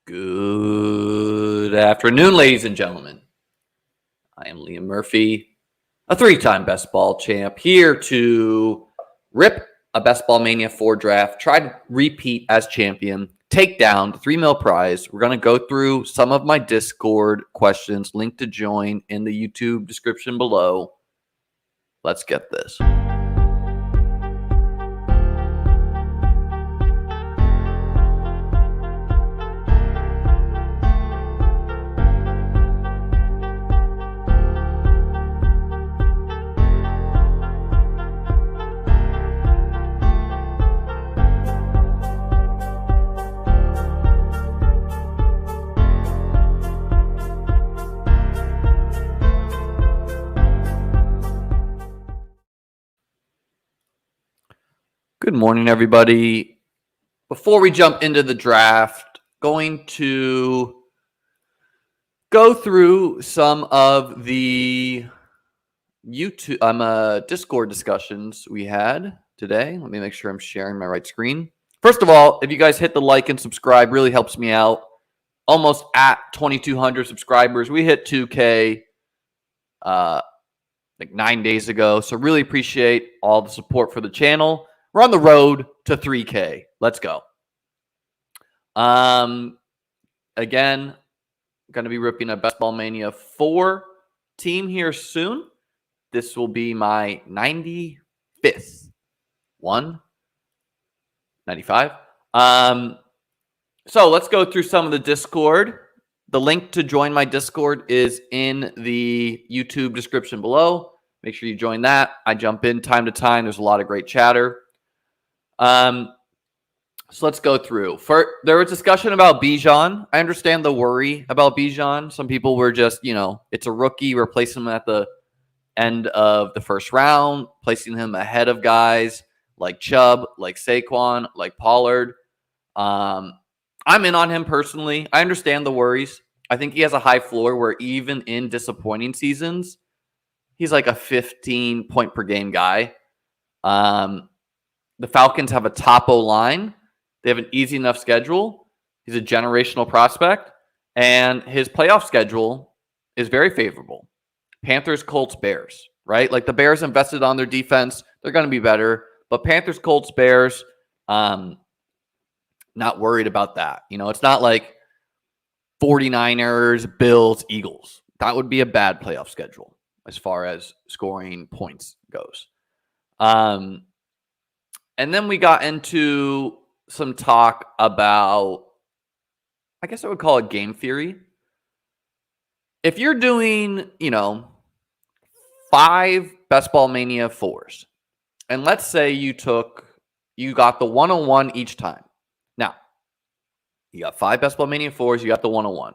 Good afternoon, ladies and gentlemen. I am Liam Murphy, a three-time best ball champ, here to rip a Best Ball Mania 4 draft, try to repeat as champion, take down the $3 million prize. We're going to go through some of my Discord questions, link to join in the YouTube description below. Let's get this. Good morning, everybody. Before we jump into the draft, going to go through some of the Discord discussions we had today. Let me make sure I'm sharing my right screen. First of all, if you guys hit the like and subscribe, really helps me out. Almost at 2,200 subscribers. We hit 2K like 9 days ago, so really appreciate all the support for the channel. We're on the road to 3K. Let's go. Again, going to be ripping a Best Ball Mania 4 team here soon. This will be my 95th. 95. So let's go through some of the Discord. The link to join my Discord is in the YouTube description below. Make sure you join that. I jump in time to time. There's a lot of great chatter. So let's go through. There was discussion about Bijan. I understand the worry about Bijan. Some people were just, it's a rookie, replacing him at the end of the first round, placing him ahead of guys like Chubb, like Saquon, like Pollard. I'm in on him personally. I understand the worries. I think he has a high floor where even in disappointing seasons, he's like a 15-point per game guy. The Falcons have a top O-line. They have an easy enough schedule. He's a generational prospect. And his playoff schedule is very favorable. Panthers, Colts, Bears, right? Like the Bears invested on their defense. They're going to be better. But Panthers, Colts, Bears, not worried about that. It's not like 49ers, Bills, Eagles. That would be a bad playoff schedule as far as scoring points goes. And then we got into some talk about, I guess I would call it game theory. If you're doing, 5 Best Ball Mania 4s, and let's say you got the 101 each time. Now, you got 5 Best Ball Mania 4s, you got the 101.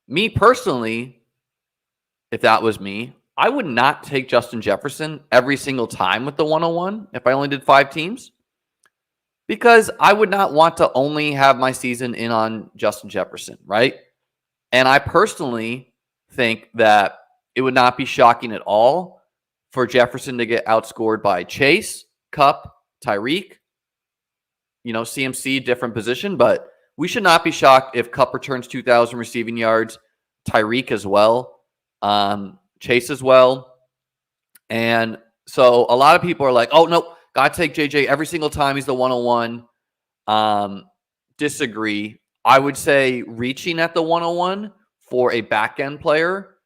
Me personally, if that was me, I would not take Justin Jefferson every single time with the 101 if I only did 5 teams, because I would not want to only have my season in on Justin Jefferson, right? And I personally think that it would not be shocking at all for Jefferson to get outscored by Chase, Kupp, Tyreek, CMC, different position, but we should not be shocked if Kupp returns 2,000 receiving yards, Tyreek as well. Chase as well. And so a lot of people are like, oh, no, got to take JJ every single time he's the 101. Disagree. I would say reaching at the 101 for a back-end player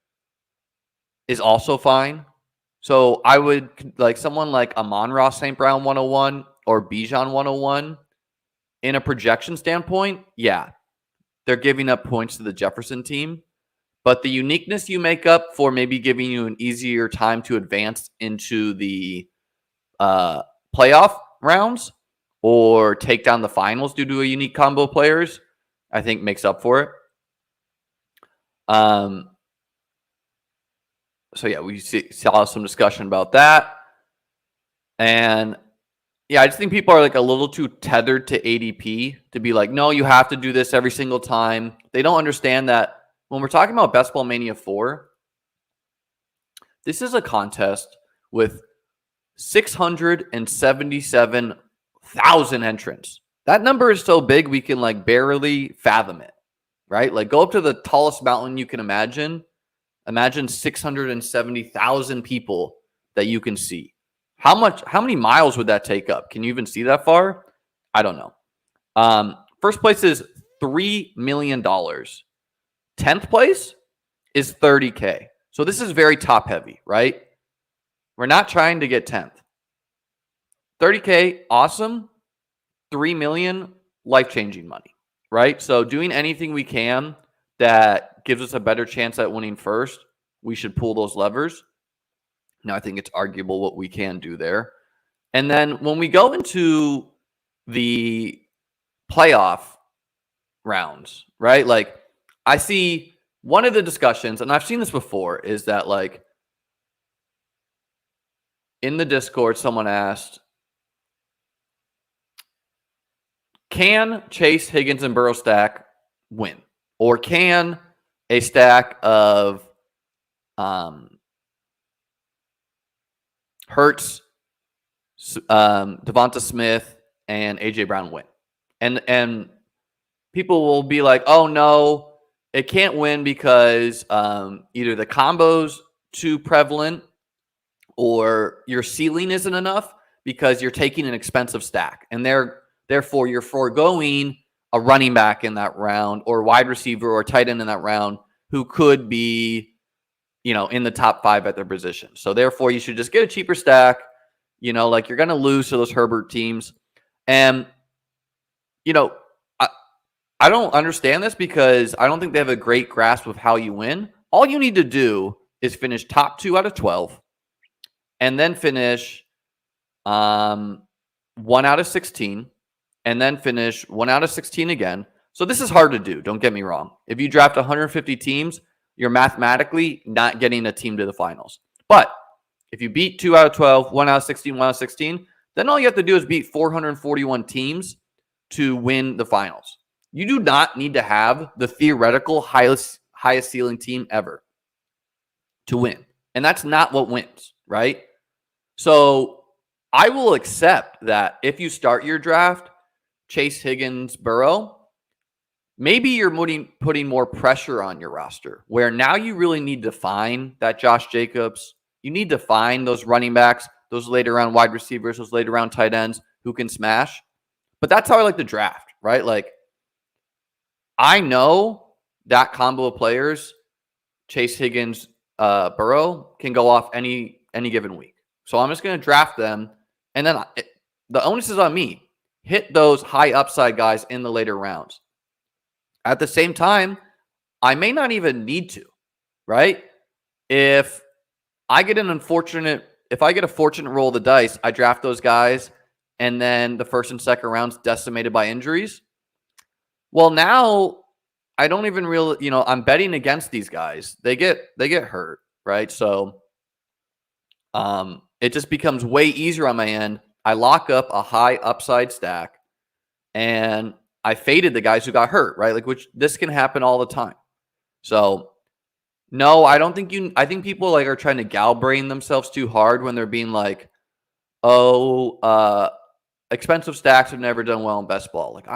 is also fine. So I would like someone like Amon-Ra St. Brown 101 or Bijan 101 in a projection standpoint. Yeah, they're giving up points to the Jefferson team. But the uniqueness you make up for maybe giving you an easier time to advance into the playoff rounds or take down the finals due to a unique combo of players, I think makes up for it. So, yeah, we saw some discussion about that. And, yeah, I just think people are like a little too tethered to ADP to be like, no, you have to do this every single time. They don't understand that. When we're talking about Best Ball Mania 4, this is a contest with 677,000 entrants. That number is so big we can like barely fathom it, right? Like go up to the tallest mountain you can imagine. Imagine 670,000 people that you can see. How many miles would that take up? Can you even see that far? I don't know. First place is $3 million. 10th place is $30K. So this is very top heavy, right? We're not trying to get 10th. $30K, awesome. 3 million, life-changing money, right? So doing anything we can that gives us a better chance at winning first, we should pull those levers. Now, I think it's arguable what we can do there. And then when we go into the playoff rounds, right? Like I see one of the discussions, and I've seen this before, is that like in the Discord, someone asked, can Chase, Higgins, and Burrow stack win? Or can a stack of Hurts, Devonta Smith, and A.J. Brown win? And people will be like, oh, no, it can't win because either the combo's too prevalent or your ceiling isn't enough because you're taking an expensive stack. And therefore, you're foregoing a running back in that round or wide receiver or tight end in that round who could be, in the top 5 at their position. So therefore, you should just get a cheaper stack. Like you're going to lose to those Herbert teams. And, I don't understand this because I don't think they have a great grasp of how you win. All you need to do is finish top 2 out of 12 and then finish 1 out of 16 and then finish 1 out of 16 again. So this is hard to do. Don't get me wrong. If you draft 150 teams, you're mathematically not getting a team to the finals. But if you beat 2 out of 12, 1 out of 16, 1 out of 16, then all you have to do is beat 441 teams to win the finals. You do not need to have the theoretical highest ceiling team ever to win. And that's not what wins, right? So I will accept that if you start your draft, Chase, Higgins, Burrow, maybe you're putting more pressure on your roster where now you really need to find that Josh Jacobs. You need to find those running backs, those later round wide receivers, those later round tight ends who can smash. But that's how I like to draft, right? Like, I know that combo of players, Chase, Higgins, Burrow, can go off any given week. So I'm just going to draft them. And then the onus is on me. Hit those high upside guys in the later rounds. At the same time, I may not even need to, right? If I get a fortunate roll of the dice, I draft those guys, and then the first and second rounds decimated by injuries. Well, now I don't even really, I'm betting against these guys. They get hurt, right? So it just becomes way easier on my end. I lock up a high upside stack, and I faded the guys who got hurt, right? Like, which this can happen all the time. So no, I don't think I think people like are trying to gal-brain themselves too hard when they're being like, expensive stacks have never done well in best ball. Like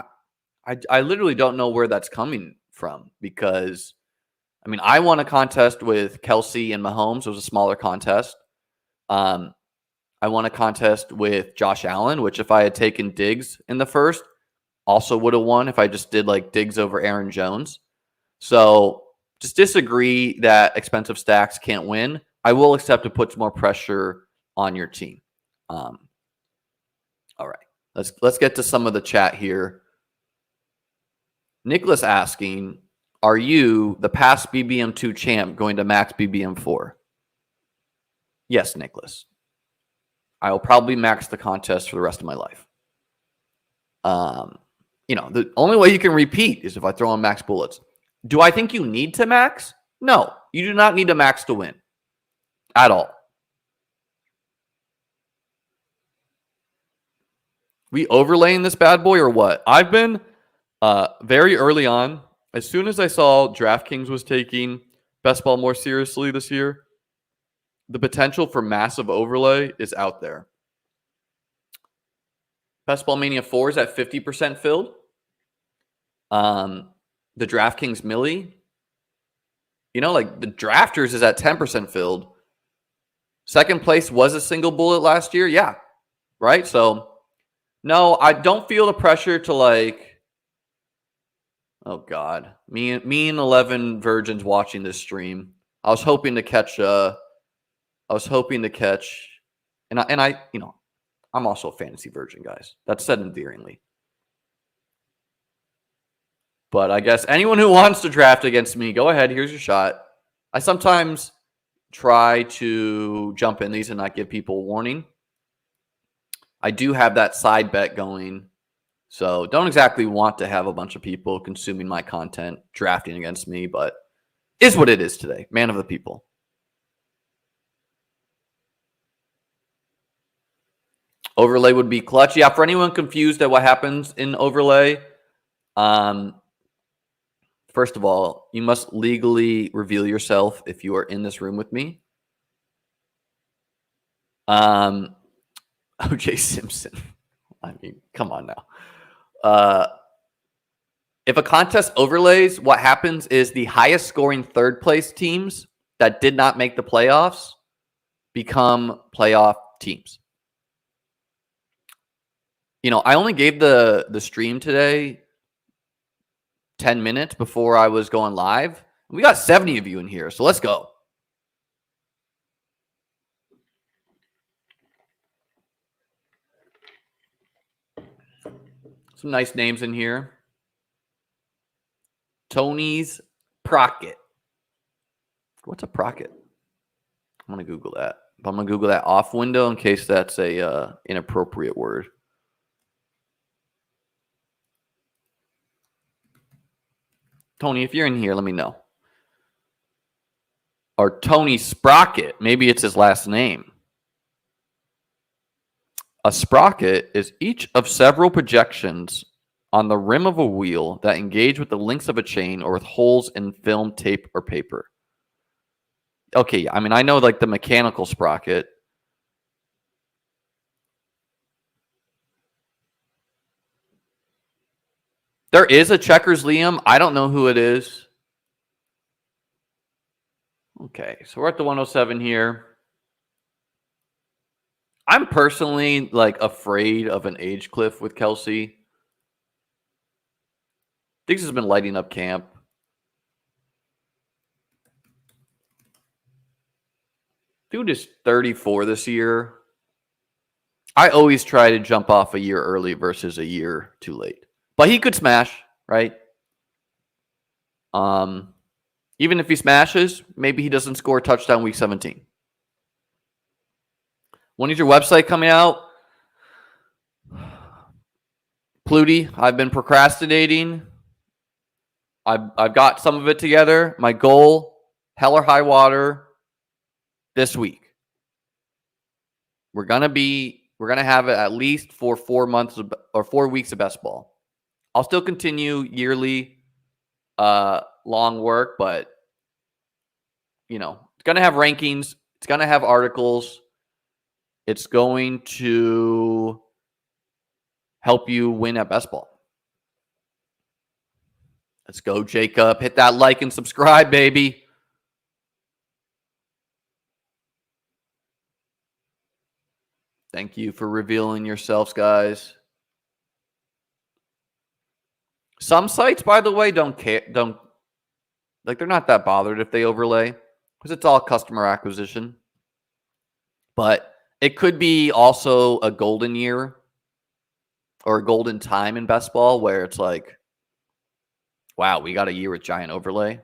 I literally don't know where that's coming from because, I won a contest with Kelsey and Mahomes. It was a smaller contest. I won a contest with Josh Allen, which if I had taken Diggs in the first, also would have won if I just did like Diggs over Aaron Jones. So just disagree that expensive stacks can't win. I will accept it puts more pressure on your team. All right, let's get to some of the chat here. Nicholas asking, are you the past BBM2 champ going to max BBM4? Yes, Nicholas. I will probably max the contest for the rest of my life. The only way you can repeat is if I throw in max bullets. Do I think you need to max? No, you do not need to max to win at all. We overlaying this bad boy or what? I've been very early on. As soon as I saw DraftKings was taking best ball more seriously this year, the potential for massive overlay is out there. Best Ball Mania 4 is at 50% filled. The DraftKings Millie, like the Drafters is at 10% filled. Second place was a single bullet last year. Yeah. Right. So no, I don't feel the pressure to oh God, me and 11 virgins watching this stream. I was hoping to catch, and I'm also a fantasy virgin, guys. That's said endearingly. But I guess anyone who wants to draft against me, go ahead. Here's your shot. I sometimes try to jump in these and not give people a warning. I do have that side bet going. So don't exactly want to have a bunch of people consuming my content, drafting against me, but is what it is today. Man of the people. Overlay would be clutch. Yeah, for anyone confused at what happens in overlay, first of all, you must legally reveal yourself if you are in this room with me. OJ Simpson. I mean, come on now. If a contest overlays, what happens is the highest scoring third place teams that did not make the playoffs become playoff teams. I only gave the stream today 10 minutes before I was going live. We got 70 of you in here, so let's go. Some nice names in here. Tony's Procket. What's a Procket? I'm going to Google that. I'm going to Google that off window in case that's a inappropriate word. Tony, if you're in here, let me know. Or Tony Sprocket. Maybe it's his last name. A sprocket is each of several projections on the rim of a wheel that engage with the links of a chain or with holes in film, tape, or paper. Okay, I mean, I know like the mechanical sprocket. There is a Checkers Liam. I don't know who it is. Okay, so we're at the 107 here. I'm personally afraid of an age cliff with Kelsey. Diggs has been lighting up camp. Dude is 34 this year. I always try to jump off a year early versus a year too late. But he could smash, right? Even if he smashes, maybe he doesn't score a touchdown week 17. When is your website coming out? Pluty, I've been procrastinating. I've got some of it together. My goal, hell or high water, this week. We're gonna have it at least for 4 months or 4 weeks of best ball. I'll still continue yearly long work, but it's gonna have rankings, it's gonna have articles, it's going to help you win at best ball. Let's go, Jacob. Hit that like and subscribe, baby. Thank you for revealing yourselves, guys. Some sites, by the way, don't care. They're not that bothered if they overlay because it's all customer acquisition. But it could be also a golden year or a golden time in best ball where it's like, wow, we got a year with giant overlay.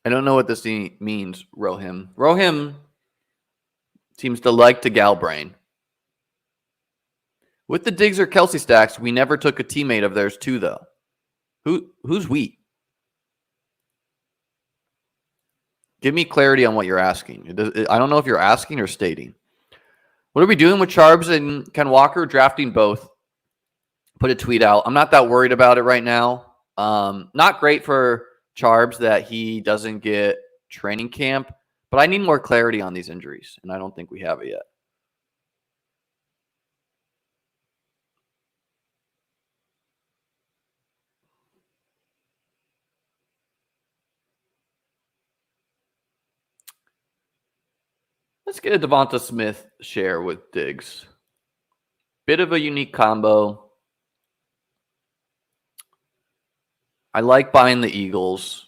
I don't know what this means, Rohim. Rohim seems to like to galbrain. With the Diggs or Kelsey stacks, we never took a teammate of theirs too, though. Who's we? Give me clarity on what you're asking. I don't know if you're asking or stating. What are we doing with Charbs and Ken Walker? Drafting both. Put a tweet out. I'm not that worried about it right now. Not great for Charbs that he doesn't get training camp, but I need more clarity on these injuries, and I don't think we have it yet. Let's get a Devonta Smith share with Diggs. Bit of a unique combo. I like buying the Eagles.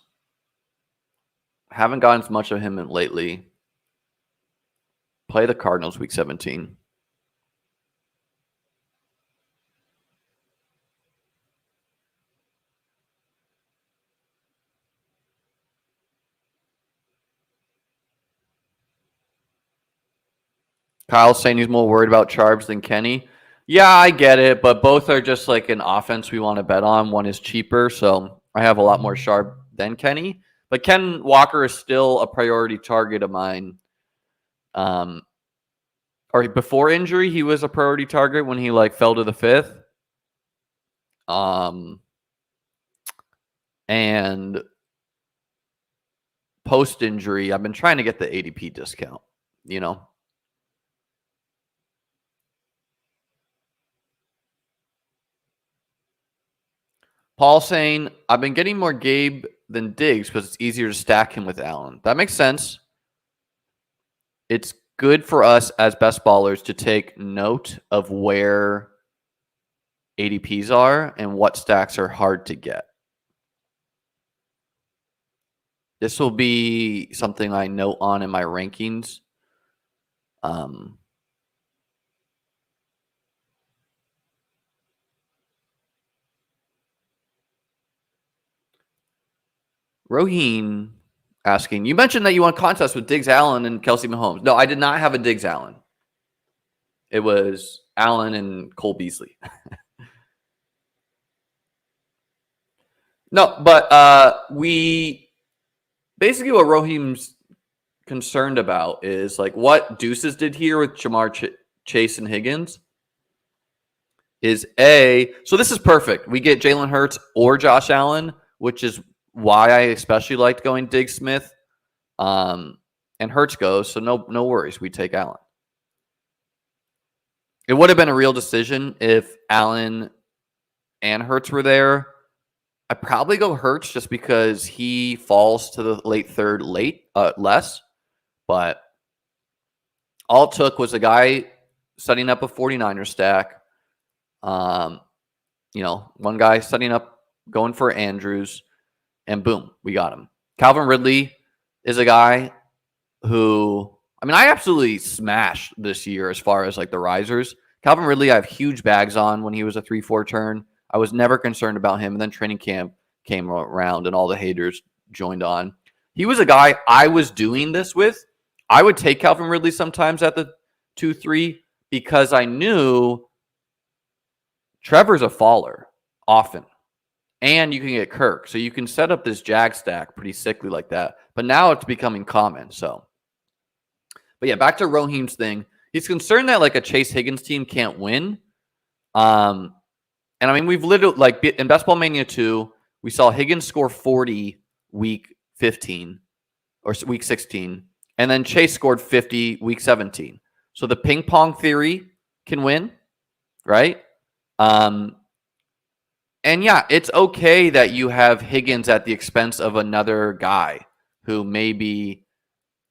Haven't gotten as much of him lately. Play the Cardinals week 17. Kyle's saying he's more worried about Charbs than Kenny. Yeah, I get it, but both are just like an offense we want to bet on. One is cheaper, so I have a lot more Sharp than Kenny. But Ken Walker is still a priority target of mine. Or before injury, he was a priority target when he like fell to the 5th. And post injury, I've been trying to get the ADP discount, you know. Paul saying, I've been getting more Gabe than Diggs because it's easier to stack him with Allen. That makes sense. It's good for us as best ballers to take note of where ADPs are and what stacks are hard to get. This will be something I note on in my rankings. Roheen asking, you mentioned that you want contests with Diggs Allen and Kelsey Mahomes. No, I did not have a Diggs Allen. It was Allen and Cole Beasley. No, but we basically what Rohim's concerned about is like what Deuces did here with Jamar Chase and Higgins is so this is perfect. We get Jalen Hurts or Josh Allen, which is why I especially liked going Diggs Smith. And Hurts goes, so no worries. We take Allen. It would have been a real decision if Allen and Hurts were there. I'd probably go Hurts just because he falls to the late third less. But all it took was a guy setting up a 49er stack. One guy setting up, going for Andrews, and boom, we got him. Calvin Ridley is a guy who, I absolutely smashed this year as far as like the risers. Calvin Ridley, I have huge bags on when he was a 3-4 turn. I was never concerned about him. And then training camp came around and all the haters joined on. He was a guy I was doing this with. I would take Calvin Ridley sometimes at the 2-3 because I knew Trevor's a faller often. And you can get Kirk. So you can set up this Jag stack pretty sickly like that. But now it's becoming common. But yeah, back to Rohim's thing. He's concerned that like a Chase Higgins team can't win. And we've literally, like in Ball Mania 2, we saw Higgins score 40 week 15 or week 16. And then Chase scored 50 week 17. So the ping pong theory can win, right? And yeah, it's okay that you have Higgins at the expense of another guy who maybe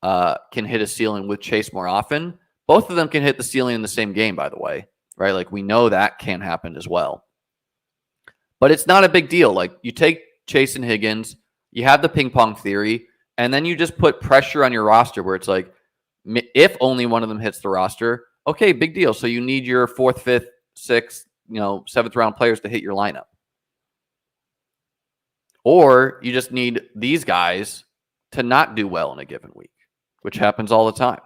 can hit a ceiling with Chase more often. Both of them can hit the ceiling in the same game, by the way, right? Like we know that can happen as well. But it's not a big deal. Like you take Chase and Higgins, you have the ping pong theory, and then you just put pressure on your roster where it's like, if only one of them hits the roster, okay, big deal. So you need your 4th, 5th, 6th, 7th round players to hit your lineup. Or you just need these guys to not do well in a given week, which happens all the time.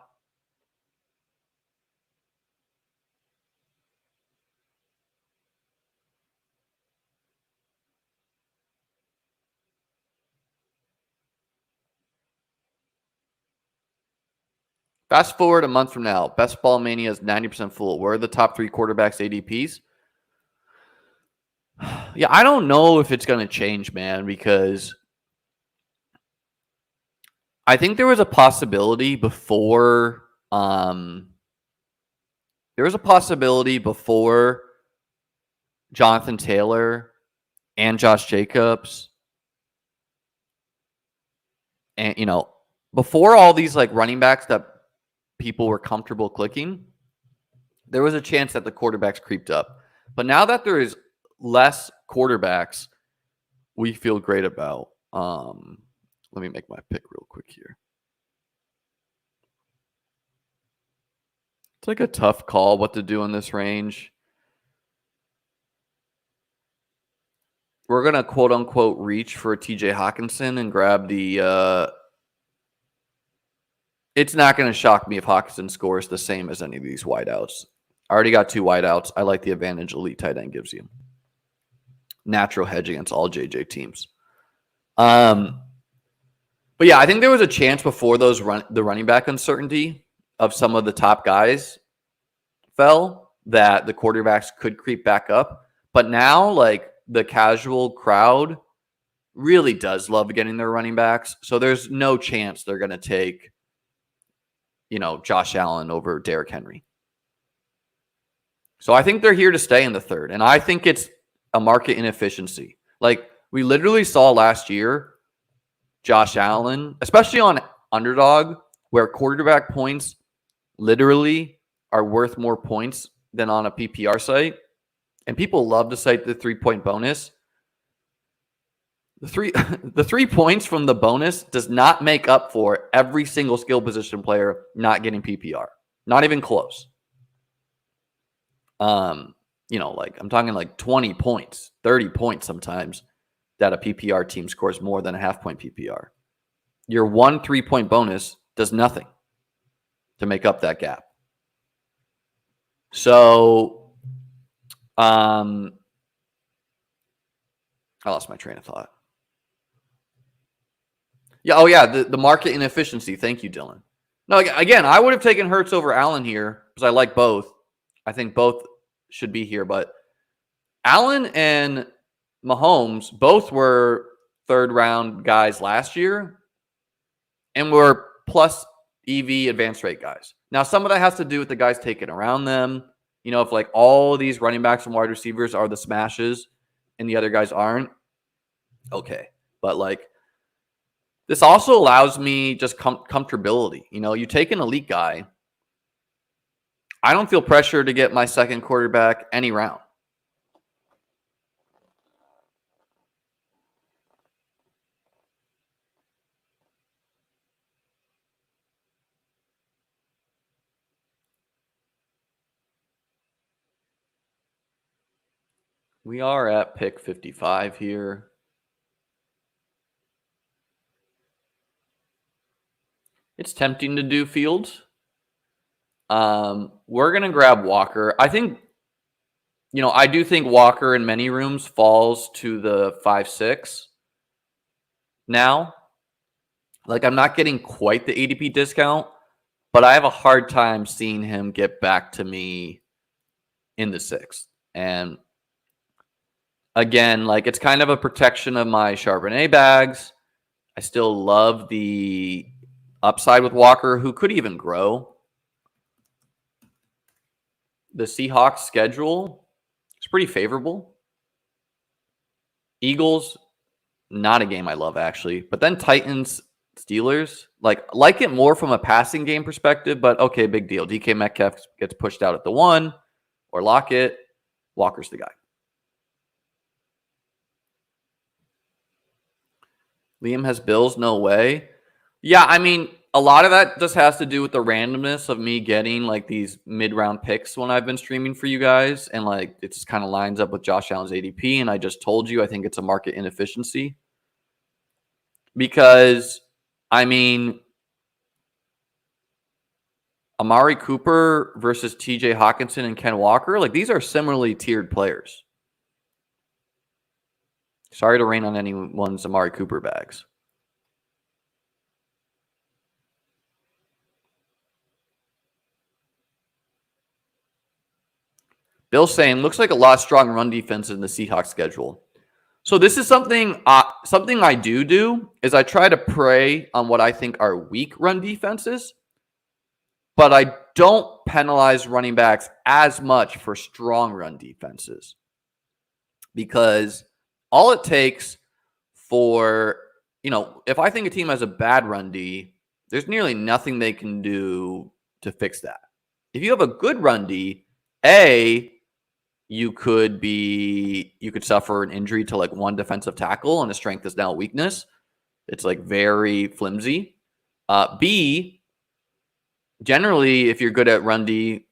Fast forward a month from now. Best Ball Mania is 90% full. Where are the top 3 quarterbacks ADPs? Yeah, I don't know if it's going to change, man, because I think there was a possibility before Jonathan Taylor and Josh Jacobs and before all these like running backs that people were comfortable clicking, there was a chance that the quarterbacks creeped up. But now that there is less quarterbacks, we feel great about. Let me make my pick real quick here. It's like a tough call what to do in this range. We're going to quote unquote reach for a TJ Hawkinson and grab the it's not going to shock me if Hawkinson scores the same as any of these wideouts. I already got 2 wideouts. I like the advantage elite tight end gives you. Natural hedge against all JJ teams. But yeah, I think there was a chance before the running back uncertainty of some of the top guys fell that the quarterbacks could creep back up. But now, like, the casual crowd really does love getting their running backs. So there's no chance they're going to take, Josh Allen over Derrick Henry. So I think they're here to stay in the third. And I think it's a market inefficiency. Like, we literally saw last year, Josh Allen, especially on Underdog, where quarterback points literally are worth more points than on a PPR site. And people love to cite the 3-point bonus. The 3 points from the bonus does not make up for every single skill position player not getting PPR. Not even close. Like I'm talking like 20 points, 30 points sometimes that a PPR team scores more than a half-point PPR. Your 1 3-point bonus does nothing to make up that gap. So, I lost my train of thought. Yeah. Oh, yeah. The market inefficiency. Thank you, Dylan. No, again, I would have taken Hurts over Allen here because I like both. I think both should be here. But Allen and Mahomes both were third-round guys last year and were plus EV advanced rate guys. Now, some of that has to do with the guys taken around them. If like all of these running backs and wide receivers are the smashes and the other guys aren't, okay. But like, this also allows me just comfortability. You take an elite guy. I don't feel pressure to get my second quarterback any round. We are at pick 55 here. It's tempting to do Fields. We're going to grab Walker. I think, I do think Walker in many rooms falls to the 5-6 now. Like, I'm not getting quite the ADP discount, but I have a hard time seeing him get back to me in the 6th. And again, like, it's kind of a protection of my Charbonnet bags. I still love the upside with Walker, who could even grow. The Seahawks schedule is pretty favorable. Eagles, not a game I love, actually. But then Titans, Steelers, like it more from a passing game perspective, but okay, big deal. DK Metcalf gets pushed out at the 1 or Lockett. Walker's the guy. Liam has Bills, no way. Yeah, I mean, a lot of that just has to do with the randomness of me getting like these mid-round picks when I've been streaming for you guys. And like, it just kind of lines up with Josh Allen's ADP. And I just told you, I think it's a market inefficiency. Because, I mean, Amari Cooper versus TJ Hawkinson and Ken Walker, like these are similarly tiered players. Sorry to rain on anyone's Amari Cooper bags. Bill's saying, looks like a lot of strong run defense in the Seahawks schedule. So this is something I do is I try to prey on what I think are weak run defenses, but I don't penalize running backs as much for strong run defenses, because all it takes for, if I think a team has a bad run D, there's nearly nothing they can do to fix that. If you have a good run D, you could suffer an injury to like one defensive tackle and a strength is now a weakness. It's like very flimsy. B, generally, if you're good at run D,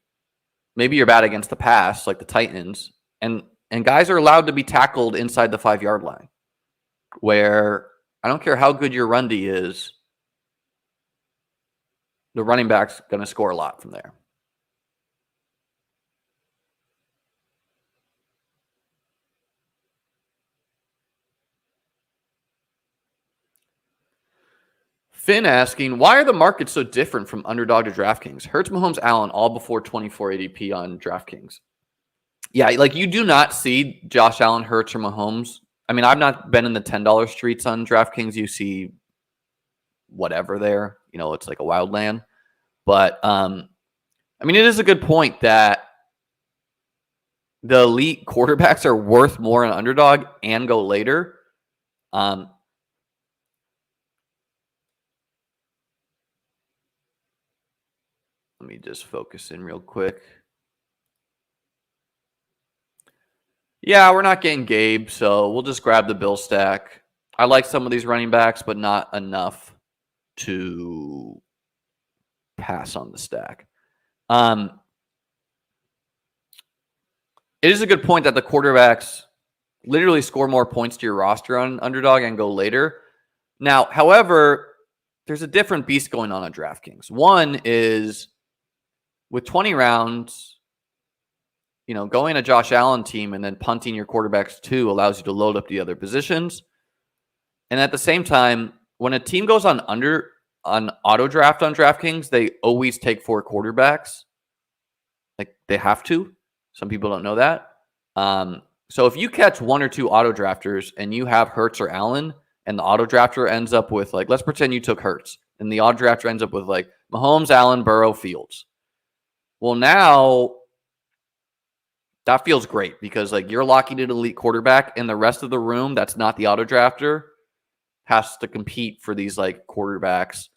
maybe you're bad against the pass, like the Titans, and guys are allowed to be tackled inside the 5-yard line, where I don't care how good your run D is, the running back's going to score a lot from there. Finn asking, why are the markets so different from underdog to DraftKings? Hurts, Mahomes, Allen, all before 24 ADP on DraftKings. Yeah, like you do not see Josh Allen, Hurts, or Mahomes. I mean, I've not been in the $10 streets on DraftKings. You see whatever there. It's like a wild land. But, I mean, it is a good point that the elite quarterbacks are worth more in underdog and go later. Let me just focus in real quick. Yeah, we're not getting Gabe, so we'll just grab the Bill stack. I like some of these running backs, but not enough to pass on the stack. It is a good point that the quarterbacks literally score more points to your roster on underdog and go later. Now, however, there's a different beast going on DraftKings. One is with 20 rounds, going a Josh Allen team and then punting your quarterbacks too allows you to load up the other positions. And at the same time, when a team goes on auto draft on DraftKings, they always take 4 quarterbacks. Like they have to. Some people don't know that. So if you catch 1 or 2 auto drafters and you have Hurts or Allen, and the auto drafter ends up with like, let's pretend you took Hurts, and the auto drafter ends up with like Mahomes, Allen, Burrow, Fields. Well, now that feels great because like you're locking in an elite quarterback, and the rest of the room that's not the auto drafter has to compete for these like quarterbacks.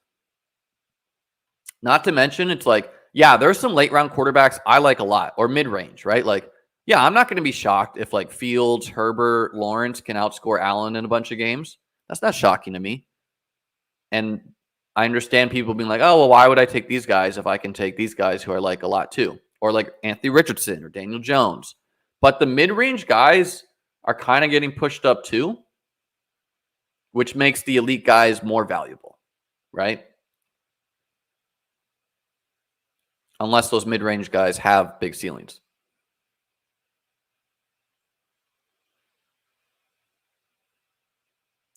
Not to mention, it's like, yeah, there's some late round quarterbacks I like a lot, or mid range, right? Like, yeah, I'm not going to be shocked if like Fields, Herbert, Lawrence can outscore Allen in a bunch of games. That's not shocking to me. And I understand people being like, oh, well, why would I take these guys if I can take these guys who I like a lot too? Or like Anthony Richardson or Daniel Jones. But the mid-range guys are kind of getting pushed up too, which makes the elite guys more valuable, right? Unless those mid-range guys have big ceilings.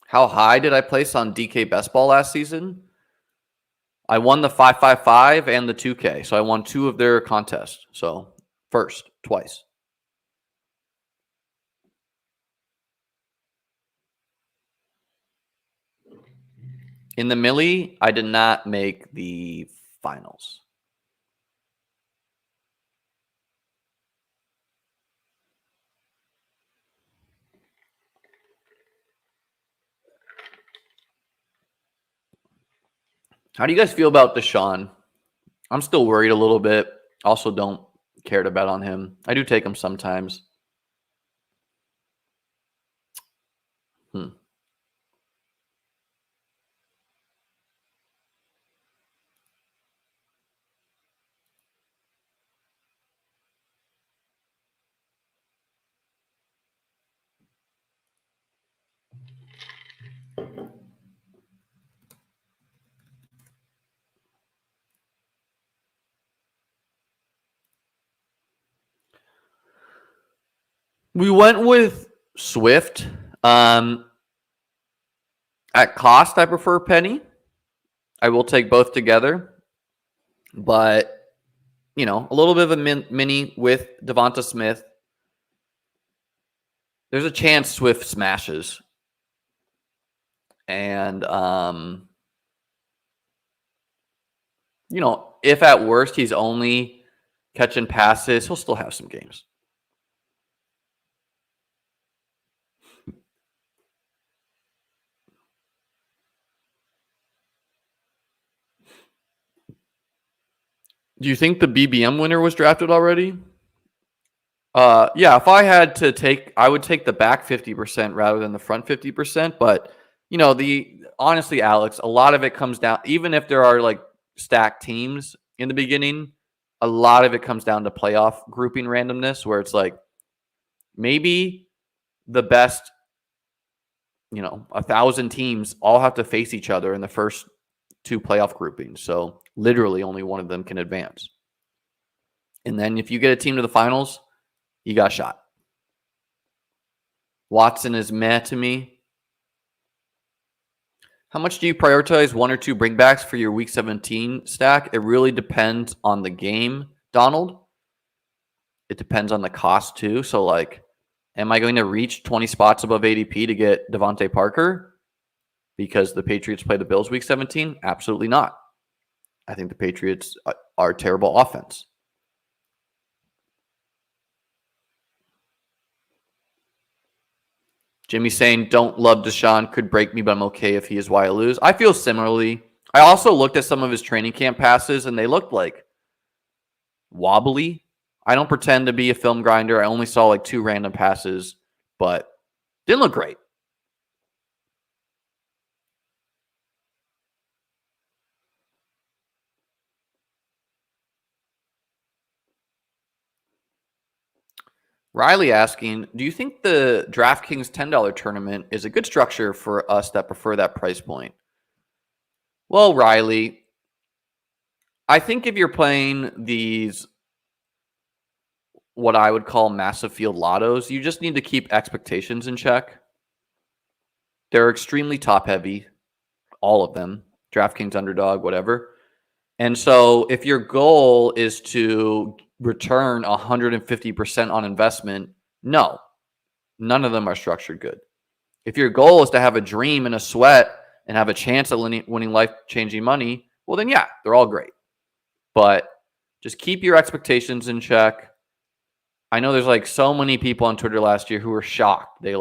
How high did I place on DK Best Ball last season? I won the 555 and the 2K. So I won 2 of their contests. So first, twice. In the Millie, I did not make the finals. How do you guys feel about Deshaun? I'm still worried a little bit. Also don't care to bet on him. I do take him sometimes. We went with Swift. At cost, I prefer Penny. I will take both together. But a little bit of a mini with Devonta Smith. There's a chance Swift smashes. And, if at worst he's only catching passes, he'll still have some games. Do you think the BBM winner was drafted already? Yeah, if I had to take, I would take the back 50% rather than the front 50%. But, honestly, Alex, a lot of it comes down, even if there are like stacked teams in the beginning, a lot of it comes down to playoff grouping randomness, where it's like maybe the best, 1,000 teams all have to face each other in the first two playoff groupings. So literally only one of them can advance. And then if you get a team to the finals, you got shot. Watson is meh to me. How much do you prioritize one or two bringbacks for your Week 17 stack? It really depends on the game, Donald. It depends on the cost too. So, am I going to reach 20 spots above ADP to get Devontae Parker because the Patriots play the Bills Week 17? Absolutely not. I think the Patriots are a terrible offense. Jimmy saying, don't love Deshaun, could break me, but I'm okay if he is why I lose. I feel similarly. I also looked at some of his training camp passes, and they looked like wobbly. I don't pretend to be a film grinder. I only saw 2 random passes, but didn't look great. Riley asking, do you think the DraftKings $10 tournament is a good structure for us that prefer that price point? Well, Riley, I think if you're playing these, what I would call massive field lottos, you just need to keep expectations in check. They're extremely top heavy, all of them, DraftKings underdog, whatever. And so if your goal is to return 150% on investment, no, none of them are structured good. If your goal is to have a dream and a sweat and have a chance at winning life-changing money, well, then yeah, they're all great. But just keep your expectations in check. I know there's so many people on Twitter last year who were shocked. They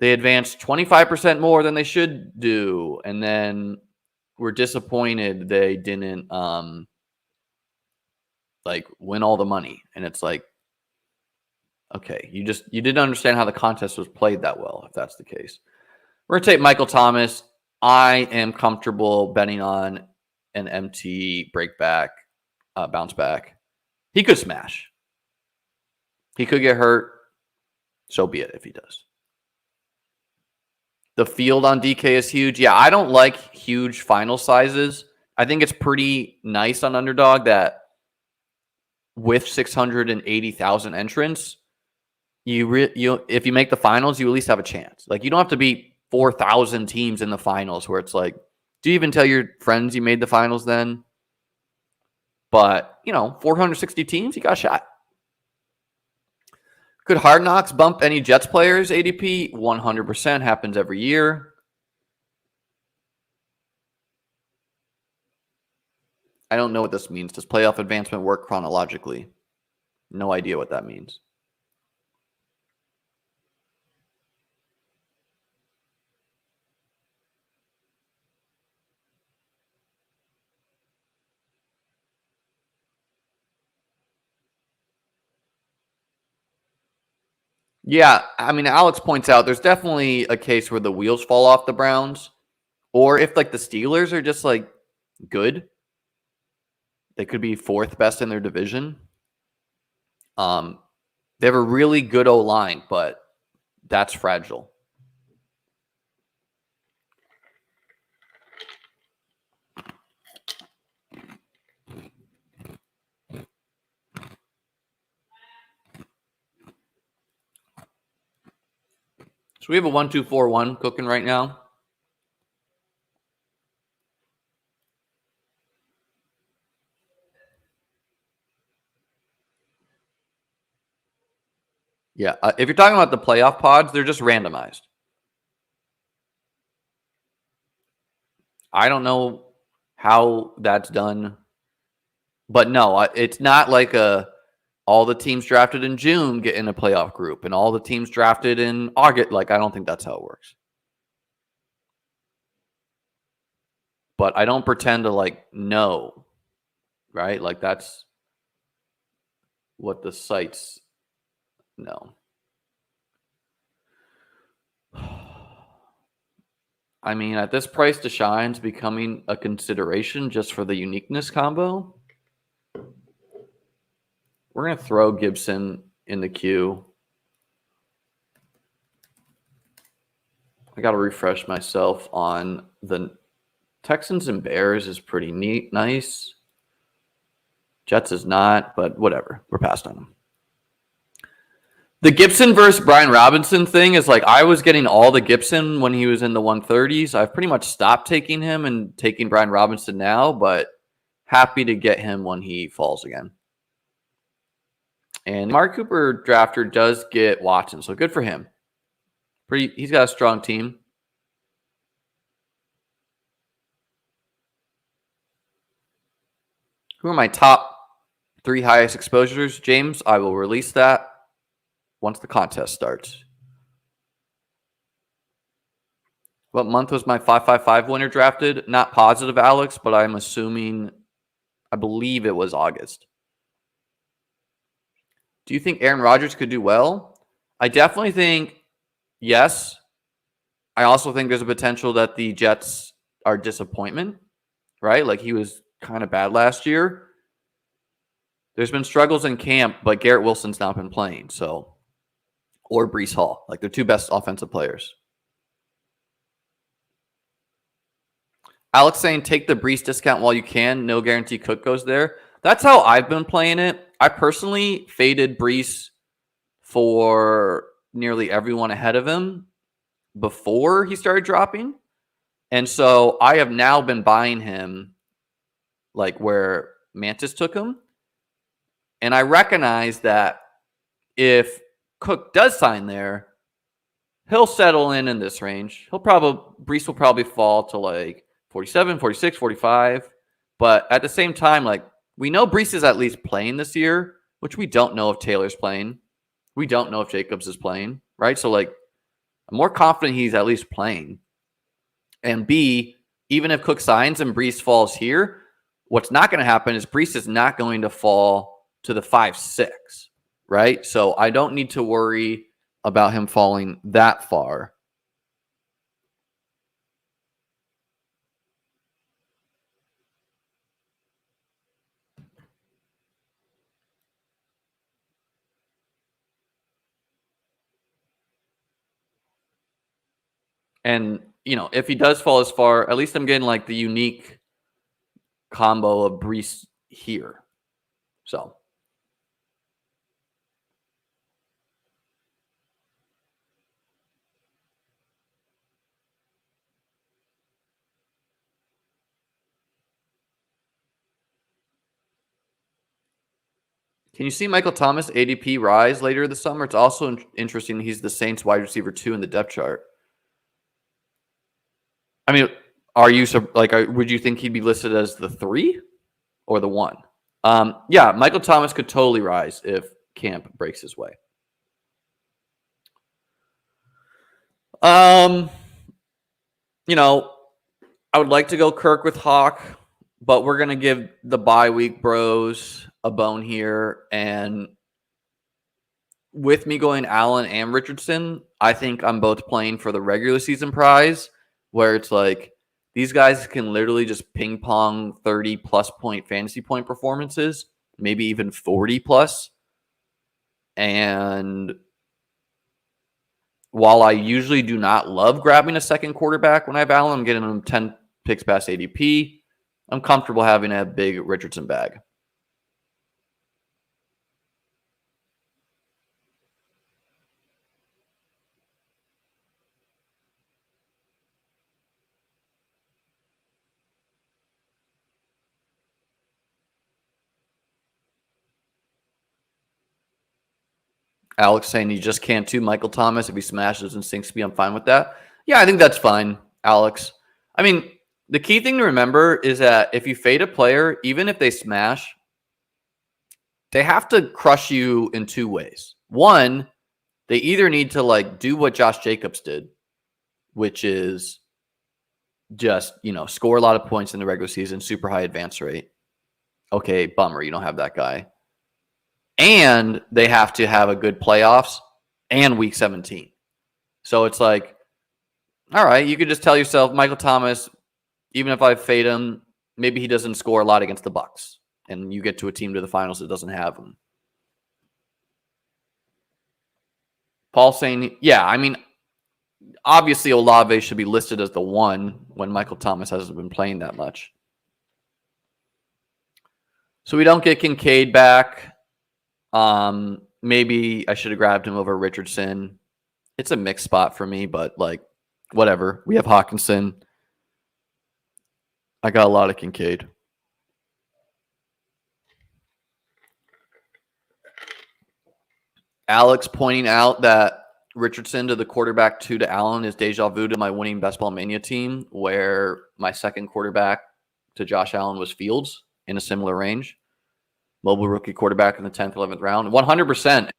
advanced 25% more than they should do, and then were disappointed they didn't win all the money. And it's okay, you didn't understand how the contest was played that well, if that's the case. We're gonna take Michael Thomas. I am comfortable betting on an MT breakback, bounce back. He could smash. He could get hurt. So be it if he does. The field on DK is huge. Yeah, I don't like huge final sizes. I think it's pretty nice on underdog that with 680,000 entrants, if you make the finals, you at least have a chance. You don't have to beat 4,000 teams in the finals where it's do you even tell your friends you made the finals then? But, 460 teams, you got a shot. Could Hard Knocks bump any Jets players ADP? 100% happens every year. I don't know what this means. Does playoff advancement work chronologically? No idea what that means. Yeah, I mean, Alex points out there's definitely a case where the wheels fall off the Browns, or if the Steelers are just good, they could be 4th best in their division. They have a really good O-line, but that's fragile. So we have a 1-2-4-1 cooking right now. Yeah, if you're talking about the playoff pods, they're just randomized. I don't know how that's done, but no, it's not like all the teams drafted in June get in a playoff group and all the teams drafted in August. Like, I don't think that's how it works. But I don't pretend to like know, right? Like, that's what the sites know. I mean, at this price, Deshaun's becoming a consideration just for the uniqueness combo. We're going to throw Gibson in the queue. I got to refresh myself on the Texans and Bears is pretty neat, nice. Jets is not, but whatever. We're past on them. The Gibson versus Brian Robinson thing is like I was getting all the Gibson when he was in the 130s. I've pretty much stopped taking him and taking Brian Robinson now, but happy to get him when he falls again. And Mark Cooper drafter does get Watson, so good for him. He's got a strong team. Who are my top 3 highest exposures, James? I will release that once the contest starts. What month was my 555 winner drafted? Not positive, Alex, but I'm assuming, I believe it was August. Do you think Aaron Rodgers could do well? I definitely think yes. I also think there's a potential that the Jets are disappointment, right? Like he was kind of bad last year. There's been struggles in camp, but Garrett Wilson's not been playing, so or Breece Hall. Like they're two best offensive players. Alex saying take the Breece discount while you can. No guarantee Cook goes there. That's how I've been playing it. I personally faded Breece for nearly everyone ahead of him before he started dropping. And so I have now been buying him like where Mantis took him. And I recognize that if Cook does sign there, he'll settle in this range. Breece will probably fall to like 47, 46, 45. But at the same time, like we know Breece is at least playing this year, which we don't know if Taylor's playing. We don't know if Jacobs is playing, right? So like I'm more confident he's at least playing. And B, even if Cook signs and Breece falls here, what's not going to happen is Breece is not going to fall to the 5-6, right? So I don't need to worry about him falling that far. And, if he does fall as far, at least I'm getting like the unique combo of Breece here. So. Can you see Michael Thomas ADP rise later this summer? It's also interesting. He's the Saints wide receiver 2 in the depth chart. I mean, would you think he'd be listed as the 3 or the 1? Yeah, Michael Thomas could totally rise if Camp breaks his way. I would like to go Kirk with Hawk, but we're going to give the bye week bros a bone here. And with me going Allen and Richardson, I think I'm both playing for the regular season prize, where it's like these guys can literally just ping pong 30 plus point fantasy point performances, maybe even 40 plus. And while I usually do not love grabbing a second quarterback when I have Allen, I'm getting him 10 picks past ADP. I'm comfortable having a big Richardson bag. Alex saying you just can't do Michael Thomas. If he smashes and sinks me, I'm fine with that. Yeah, I think that's fine, Alex. I mean, the key thing to remember is that if you fade a player, even if they smash, they have to crush you in two ways. One, they either need to like do what Josh Jacobs did, which is just, score a lot of points in the regular season, super high advance rate. Okay, bummer, you don't have that guy. And they have to have a good playoffs and week 17. So it's like, all right, you could just tell yourself, Michael Thomas, even if I fade him, maybe he doesn't score a lot against the Bucks, and you get to a team to the finals that doesn't have him. Paul saying, yeah, I mean, obviously Olave should be listed as the one when Michael Thomas hasn't been playing that much. So we don't get Kincaid back. Maybe I should have grabbed him over Richardson. It's a mixed spot for me, but like, whatever. We have Hawkinson. I got a lot of Kincaid. Alex pointing out that Richardson to the quarterback 2 to Allen is deja vu to my winning Best Ball Mania team, where my second quarterback to Josh Allen was Fields in a similar range. Mobile rookie quarterback in the 10th, 11th round. 100%.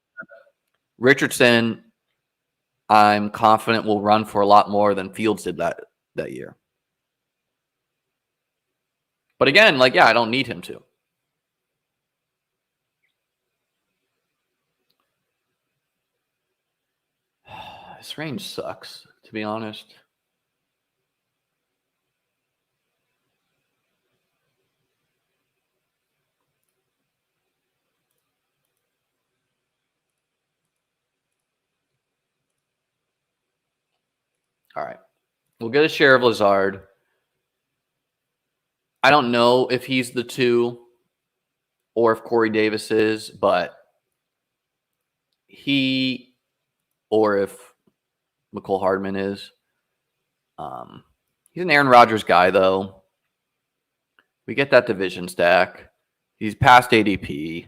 Richardson, I'm confident, will run for a lot more than Fields did that year. But again, like, yeah, I don't need him to. This range sucks, to be honest. All right. We'll get a share of Lazard. I don't know if he's the 2 or if Corey Davis is, but he or if McCole Hardman is. He's an Aaron Rodgers guy, though. We get that division stack. He's past ADP.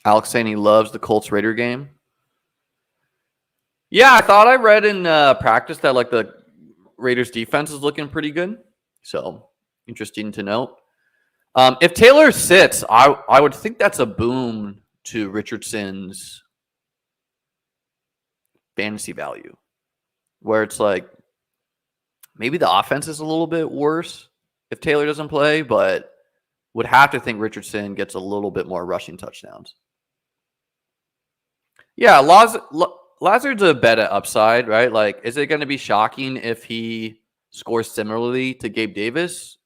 Alex saying he loves the Colts Raider game. Yeah, I thought I read in practice that like the Raiders defense is looking pretty good. So interesting to note. If Taylor sits, I would think that's a boom to Richardson's fantasy value, where it's like maybe the offense is a little bit worse if Taylor doesn't play, but would have to think Richardson gets a little bit more rushing touchdowns. Yeah, Lazard's a bet at upside, right? Like, is it going to be shocking if he scores similarly to Gabe Davis?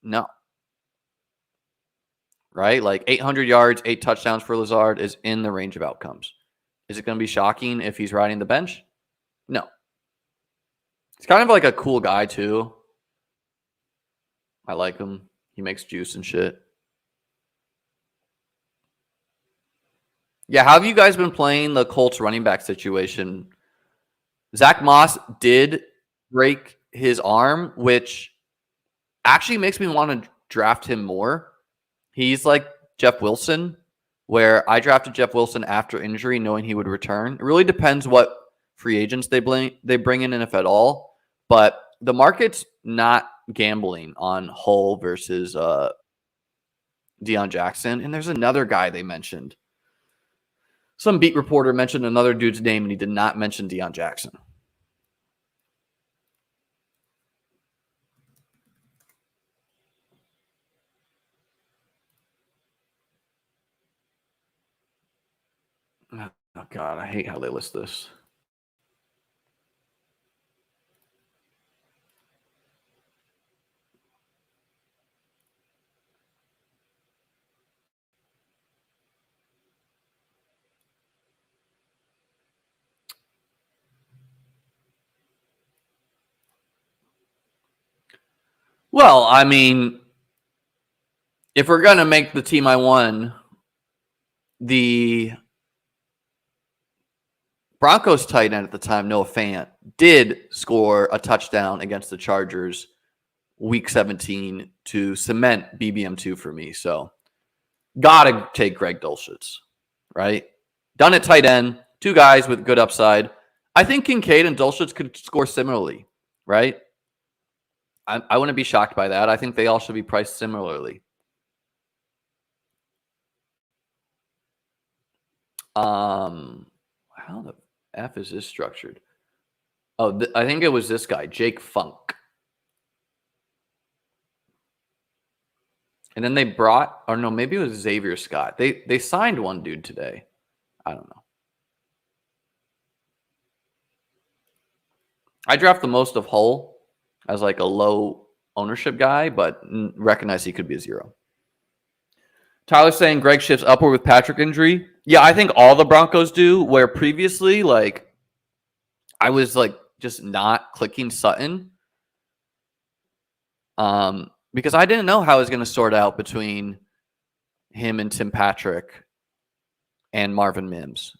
No. Right? Like 800 yards, 8 touchdowns for Lazard is in the range of outcomes. Is it going to be shocking if he's riding the bench? No. He's kind of like a cool guy, too. I like him. He makes juice and shit. Yeah, how have you guys been playing the Colts running back situation? Zach Moss did break his arm, which actually makes me want to draft him more. He's like Jeff Wilson, where I drafted Jeff Wilson after injury, knowing he would return. It really depends what free agents they bring in, and if at all. But the market's not gambling on Hull versus Deion Jackson. And there's another guy they mentioned. Some beat reporter mentioned another dude's name, and he did not mention Deion Jackson. Oh, God, I hate how they list this. Well, I mean, if we're going to make the team I won the Broncos tight end at the time, Noah Fant, did score a touchdown against the Chargers week 17 to cement BBM2 for me. So gotta take Greg Dulcich, right? Done at tight end, two guys with good upside. I think Kincaid and Dulcich could score similarly, right? I wouldn't be shocked by that. I think they all should be priced similarly. How the F is this structured? Oh, I think it was this guy, Jake Funk. And then they brought, or no, maybe it was Xavier Scott. They signed one dude today. I don't know. I draft the most of Hull as like a low ownership guy, but recognize he could be a zero. Tyler's saying Greg shifts upward with Patrick injury. Yeah, I think all the Broncos do, where previously, like, I was like just not clicking Sutton. Because I didn't know how I was going to sort out between him and Tim Patrick and Marvin Mims.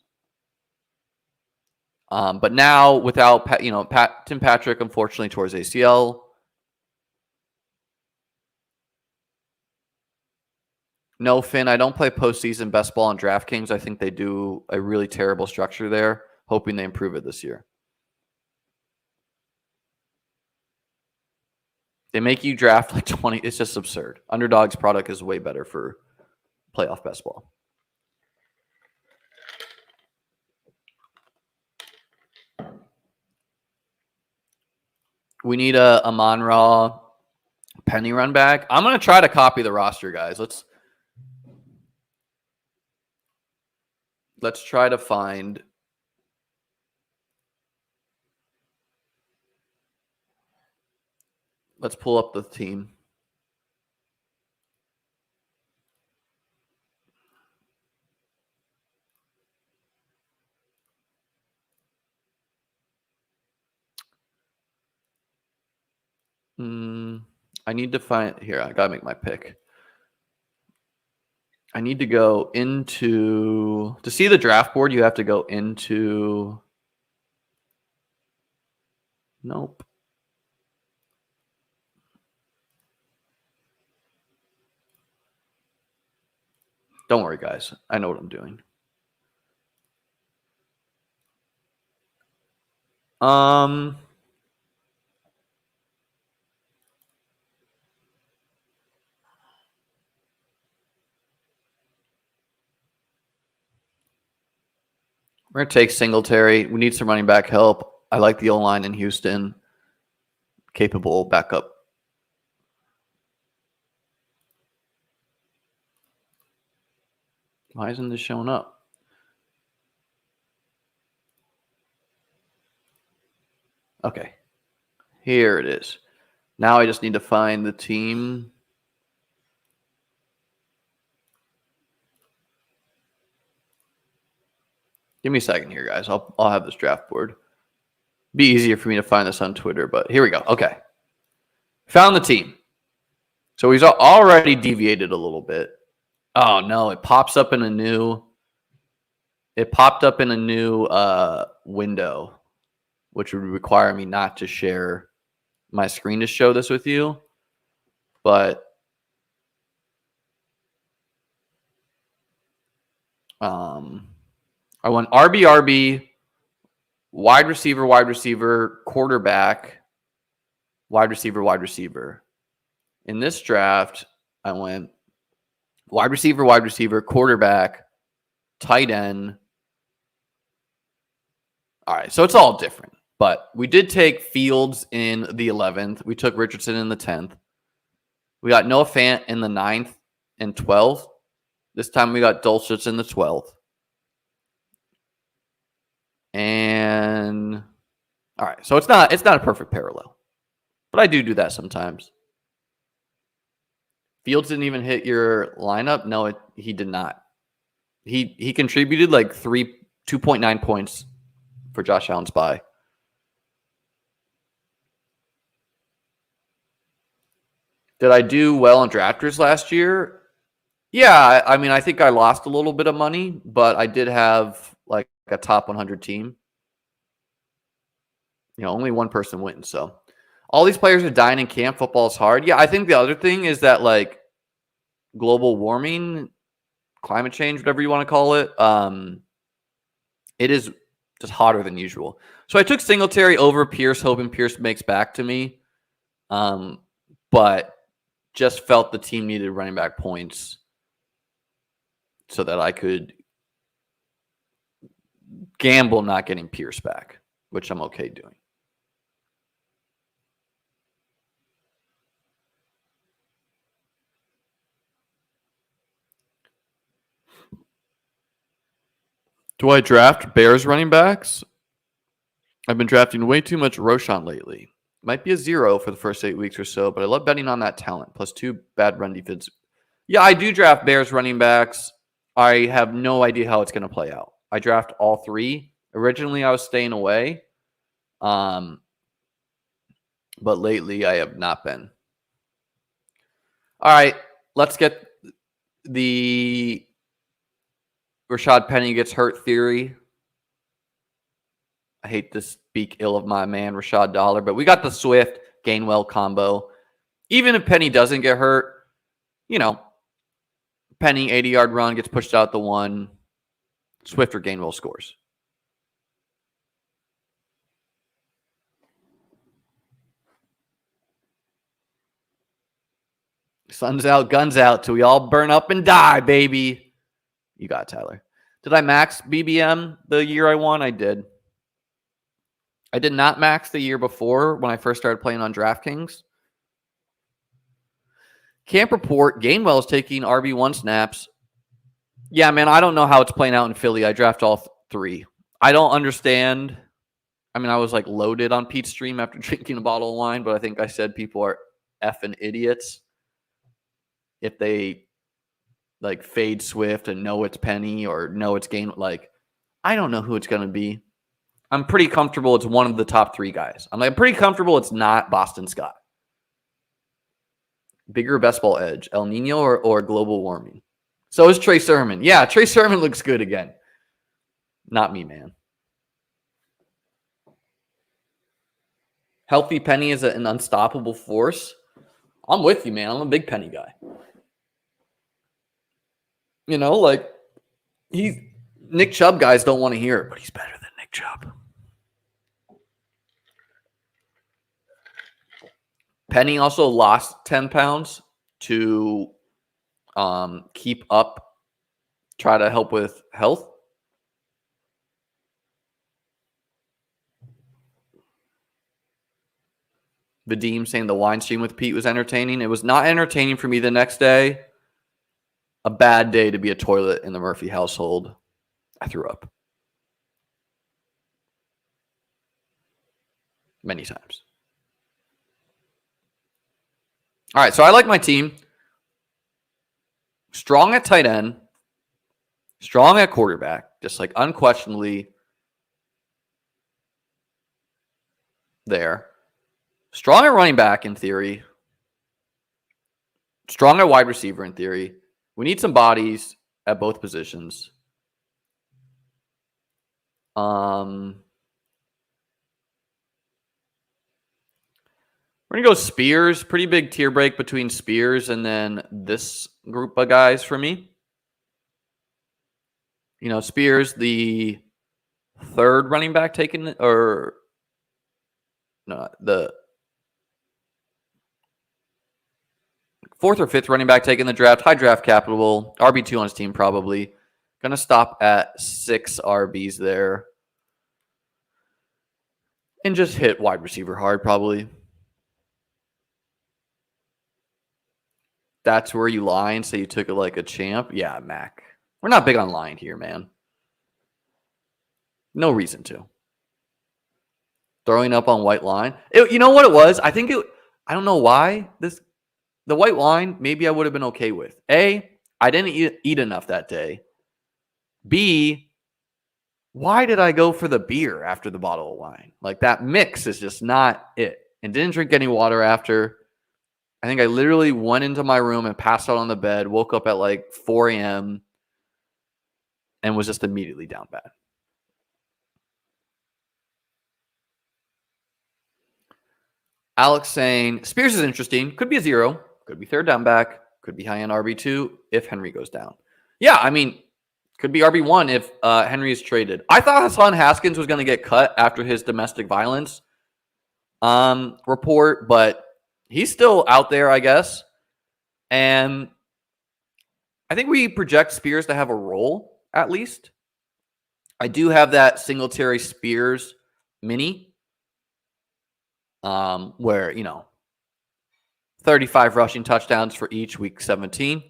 But now without, Tim Patrick, unfortunately, tore his ACL. No, Finn, I don't play postseason best ball on DraftKings. I think they do a really terrible structure there, hoping they improve it this year. They make you draft like 20. It's just absurd. Underdog's product is way better for playoff best ball. We need a Amon-Ra Penny run back. I'm going to try to copy the roster, guys. Let's try to find. Let's pull up the team. I need to find here. I gotta make my pick. I need to go into to see the draft board. You have to go into. Nope. Don't worry, guys. I know what I'm doing. We're going to take Singletary. We need some running back help. I like the O-line in Houston. Capable backup. Why isn't this showing up? Okay. Here it is. Now I just need to find the team. Give me a second here, guys. I'll have this draft board. Be easier for me to find this on Twitter, but here we go. Okay. Found the team. So he's already deviated a little bit. Oh no, it pops up in a new. It popped up in a new window, which would require me not to share my screen to show this with you. But I went RB, wide receiver, quarterback, wide receiver. In this draft, I went wide receiver, quarterback, tight end. All right, so it's all different. But we did take Fields in the 11th. We took Richardson in the 10th. We got Noah Fant in the 9th and 12th. This time we got Dulcich in the 12th. And all right, so it's not a perfect parallel, but I do that sometimes. Fields didn't even hit your lineup. No, he did not. He contributed like 2.9 points for Josh Allen's bye. Did I do well on drafters last year? Yeah, I mean, I think I lost a little bit of money, but I did have like a top 100 team. only one person wins. So all these players are dying in camp. Football is hard. Yeah, I think the other thing is that like global warming, climate change, whatever you want to call it, it is just hotter than usual. So I took Singletary over Pierce, hoping Pierce makes back to me. But just felt the team needed running back points so that I could gamble not getting Pierce back, which I'm okay doing. Do I draft Bears running backs? I've been drafting way too much Roshan lately. Might be a 0 for the first 8 weeks or so, but I love betting on that talent. Plus 2 bad run defense. Yeah, I do draft Bears running backs. I have no idea how it's going to play out. I draft all 3. Originally, I was staying away. But lately, I have not been. All right, let's get the Rashad Penny gets hurt theory. I hate to speak ill of my man, Rashad Dollar, but we got the Swift Gainwell combo. Even if Penny doesn't get hurt, Penny 80-yard run gets pushed out the 1. Swift or Gainwell scores. Sun's out, guns out, till we all burn up and die, baby. You got it, Tyler. Did I max BBM the year I won? I did. I did not max the year before when I first started playing on DraftKings. Camp report, Gainwell is taking RB1 snaps. Yeah, man, I don't know how it's playing out in Philly. I draft all 3. I don't understand. I mean, I was like loaded on Pete's stream after drinking a bottle of wine, but I think I said people are effing idiots if they like fade Swift and know it's Penny or know it's Gain. Like, I don't know who it's going to be. I'm pretty comfortable it's one of the top 3 guys. I'm pretty comfortable it's not Boston Scott. Bigger best ball edge, El Nino or global warming. So is Trey Sermon. Yeah, Trey Sermon looks good again. Not me, man. Healthy Penny is an unstoppable force. I'm with you, man. I'm a big Penny guy. Nick Chubb guys don't want to hear it, but he's better than Nick Chubb. Penny also lost 10 pounds to keep up, try to help with health. Vadim saying the wine stream with Pete was entertaining. It was not entertaining for me the next day. A bad day to be a toilet in the Murphy household. I threw up. Many times. All right, so I like my team. Strong at tight end. Strong at quarterback. Just like unquestionably there. Strong at running back in theory. Strong at wide receiver in theory. We need some bodies at both positions. We're going to go Spears. Pretty big tier break between Spears and then this group of guys for me. Spears, the 3rd running back taken, or no, the 4th or 5th running back taking the draft. High draft capital. RB2 on his team probably. Going to stop at 6 RBs there. And just hit wide receiver hard probably. That's where you lie and say you took it like a champ. Yeah, Mac. We're not big on lying here, man. No reason to. Throwing up on white line. You know what it was? I don't know why. The white wine, maybe I would have been okay with. A, I didn't eat enough that day. B, why did I go for the beer after the bottle of wine? Like, that mix is just not it. And didn't drink any water after. I think I literally went into my room and passed out on the bed, woke up at like 4 a.m. and was just immediately down bad. Alex saying Spears is interesting. Could be a 0. Could be third down back. Could be high end RB2 if Henry goes down. Yeah, I mean, could be RB1 if Henry is traded. I thought Hassan Haskins was going to get cut after his domestic violence report, but he's still out there, I guess. And I think we project Spears to have a role, at least. I do have that Singletary Spears mini, where, 35 rushing touchdowns for each week 17.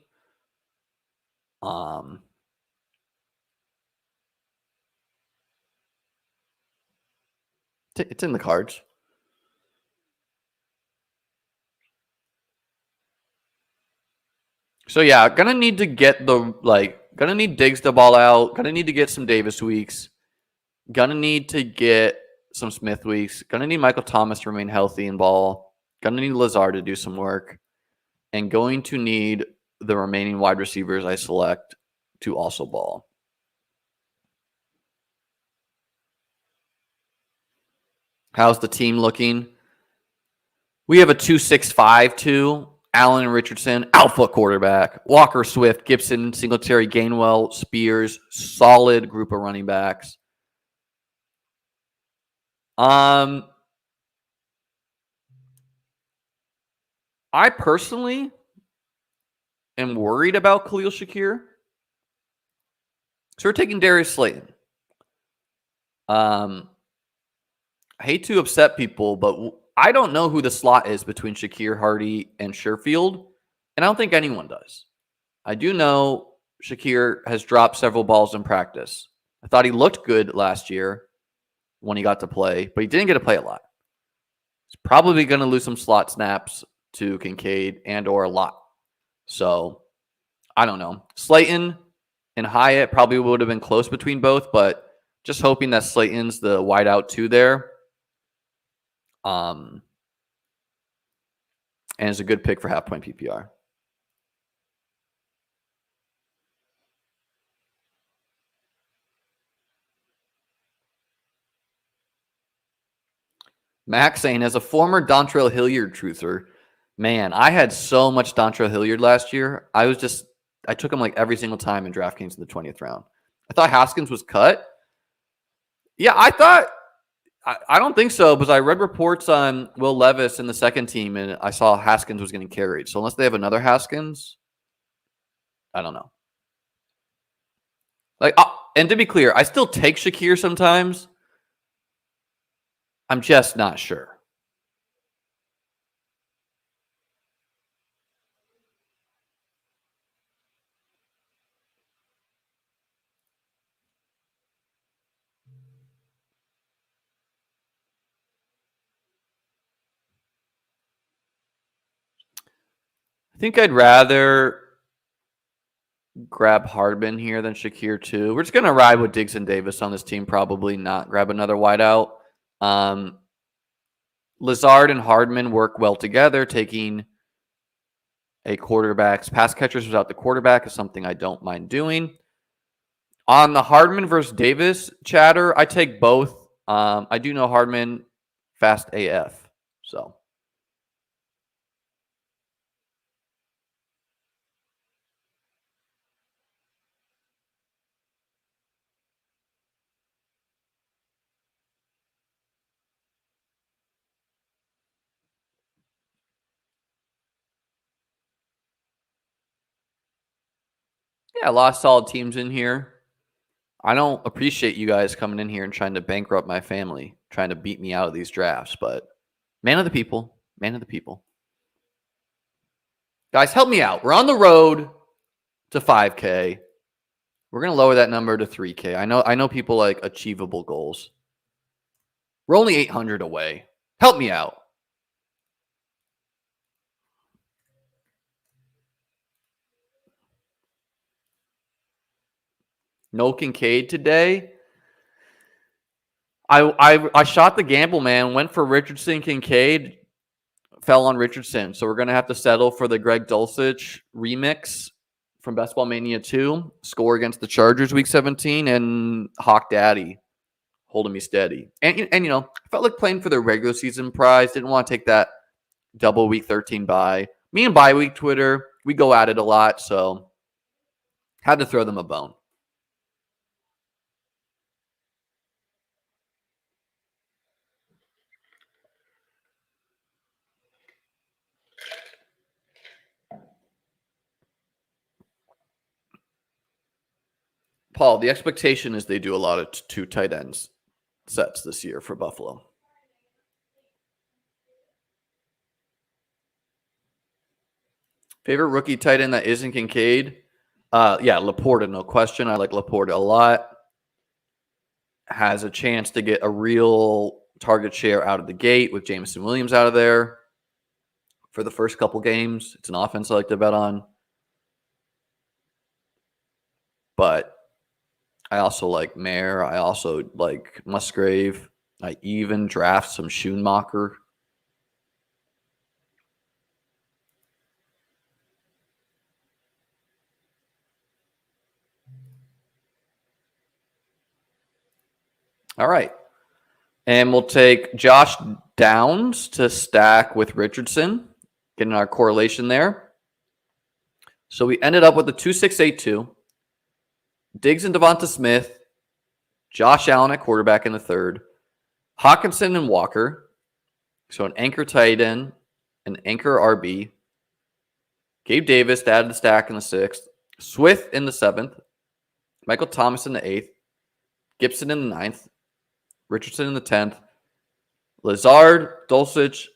It's in the cards. So yeah, gonna need to get gonna need Diggs to ball out. Gonna need to get some Davis weeks. Gonna need to get some Smith weeks. Gonna need Michael Thomas to remain healthy and ball. Gonna need Lazard to do some work. And going to need the remaining wide receivers I select to also ball. How's the team looking? We have a 2-6-5-2. Allen and Richardson, alpha quarterback. Walker, Swift, Gibson, Singletary, Gainwell, Spears, solid group of running backs. I personally am worried about Khalil Shakir. So we're taking Darius Slayton. I hate to upset people, but I don't know who the slot is between Shakir, Hardy, and Sherfield, and I don't think anyone does. I do know Shakir has dropped several balls in practice. I thought he looked good last year when he got to play, but he didn't get to play a lot. He's probably going to lose some slot snaps to Kincaid and or a lot. So, I don't know. Slayton and Hyatt probably would have been close between both, but just hoping that Slayton's the wideout too there. And it's a good pick for half-point PPR. Max saying, as a former Dontrell Hilliard truther, man, I had so much Dontrell Hilliard last year. I took him like every single time in DraftKings in the 20th round. I thought Haskins was cut. Yeah, I don't think so, because I read reports on Will Levis in the second team, and I saw Haskins was getting carried. So unless they have another Haskins, I don't know. And to be clear, I still take Shakir sometimes. I'm just not sure. I think I'd rather grab Hardman here than Shakir too. We're just going to ride with Diggs and Davis on this team, probably not grab another wideout. Lazard and Hardman work well together. Taking a quarterback's pass catchers without the quarterback is something I don't mind doing. On the Hardman versus Davis chatter, I take both. I do know Hardman fast AF. So. Yeah, a lot of solid teams in here. I don't appreciate you guys coming in here and trying to bankrupt my family, trying to beat me out of these drafts, but man of the people, man of the people. Guys, help me out. We're on the road to 5K. We're going to lower that number to 3K. I know people like achievable goals. We're only 800 away. Help me out. No Kincaid today. I shot the gamble, man. Went for Richardson, Kincaid. Fell on Richardson. So we're going to have to settle for the Greg Dulcich remix from Ball Mania 2. Score against the Chargers week 17. And Hawk Daddy holding me steady. And I felt like playing for the regular season prize. Didn't want to take that double week 13 bye. Me and bye week Twitter, we go at it a lot, so had to throw them a bone. Paul, the expectation is they do a lot of two tight ends sets this year for Buffalo. Favorite rookie tight end that isn't Kincaid? Yeah, Laporta, no question. I like Laporta a lot. Has a chance to get a real target share out of the gate with Jameson Williams out of there for the first couple games. It's an offense I like to bet on. But I also like Mayer. I also like Musgrave. I even draft some Schoonmaker. All right. And we'll take Josh Downs to stack with Richardson, getting our correlation there. So we ended up with a 2-6-8-2. Diggs and Devonta Smith, Josh Allen at quarterback in the third, Hawkinson and Walker. So an anchor tight end, an anchor RB. Gabe Davis to add to the stack in the sixth. Swift in the seventh. Michael Thomas in the eighth. Gibson in the ninth. Richardson in the 10th. Lazard, Dulcich,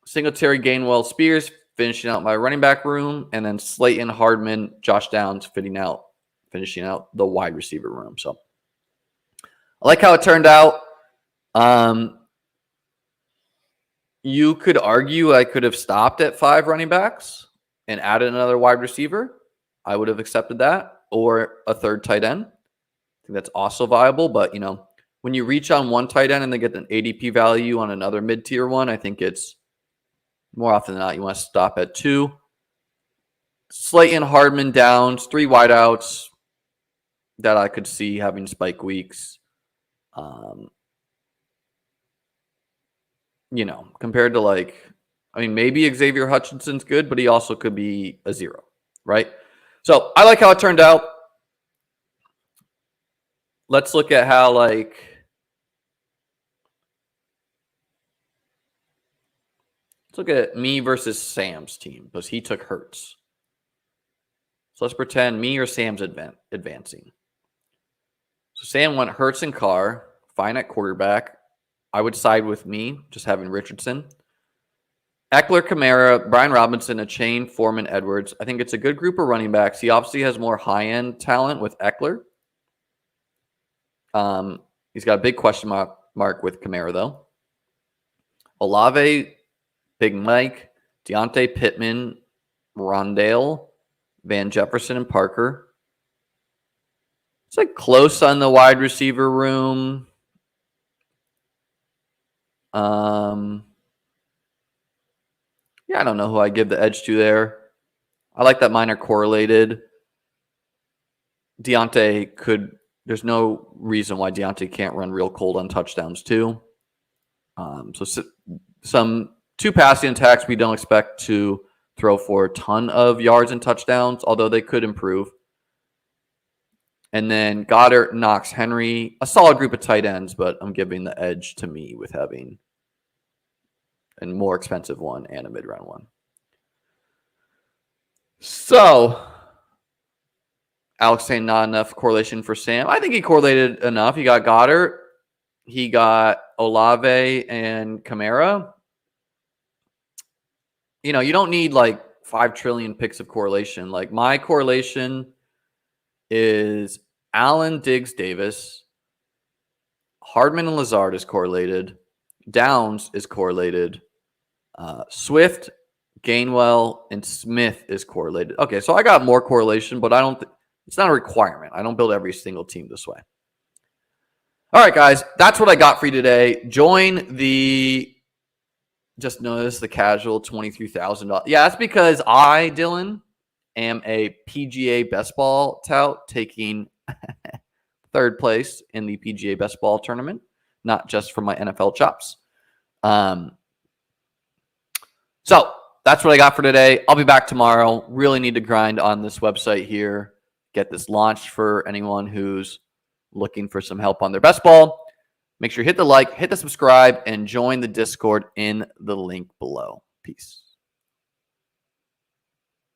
Singletary, Gainwell, Spears finishing out my running back room. And then Slayton, Hardman, Josh Downs finishing out the wide receiver room. So I like how it turned out. You could argue I could have stopped at 5 running backs and added another wide receiver. I would have accepted that, or a third tight end. I think that's also viable. But, when you reach on one tight end and they get an ADP value on another mid-tier one, I think it's more often than not you want to stop at 2. Slayton, Hardman, Downs, 3 wideouts that I could see having spike weeks. Compared to maybe Xavier Hutchinson's good, but he also could be a 0, right? So I like how it turned out. Let's look at how let's look at me versus Sam's team because he took Hurts. So let's pretend me or Sam's advancing. So Sam went Hurts and Carr, fine at quarterback. I would side with me, just having Richardson. Eckler, Kamara, Brian Robinson, Achane, Foreman, Edwards. I think it's a good group of running backs. He obviously has more high-end talent with Eckler. He's got a big question mark with Kamara, though. Olave, Big Mike, Deontay Pittman, Rondale, Van Jefferson, and Parker. It's close on the wide receiver room. Yeah, I don't know who I give the edge to there. I like that mine are correlated. There's no reason why Deontay can't run real cold on touchdowns too. So some 2 passing attacks we don't expect to throw for a ton of yards and touchdowns, although they could improve. And then Goddard, Knox, Henry, a solid group of tight ends, but I'm giving the edge to me with having a more expensive one and a mid-round one. So Alex saying not enough correlation for Sam. I think he correlated enough. He got Goddard. He got Olave and Kamara. You don't need 5 trillion picks of correlation. My correlation is Allen, Diggs, Davis. Hardman and Lazard is correlated. Downs is correlated. Swift, Gainwell, and Smith is correlated. Okay, so I got more correlation, but it's not a requirement. I don't build every single team this way. All right, guys, that's what I got for you today. Join just notice the casual $23,000. Yeah, that's because I, Dylan, am a PGA best ball tout taking 3rd place in the PGA best ball tournament, not just for my NFL chops. So that's what I got for today. I'll be back tomorrow. Really need to grind on this website here, get this launched for anyone who's looking for some help on their best ball. Make sure you hit the like, hit the subscribe, and join the Discord in the link below. Peace.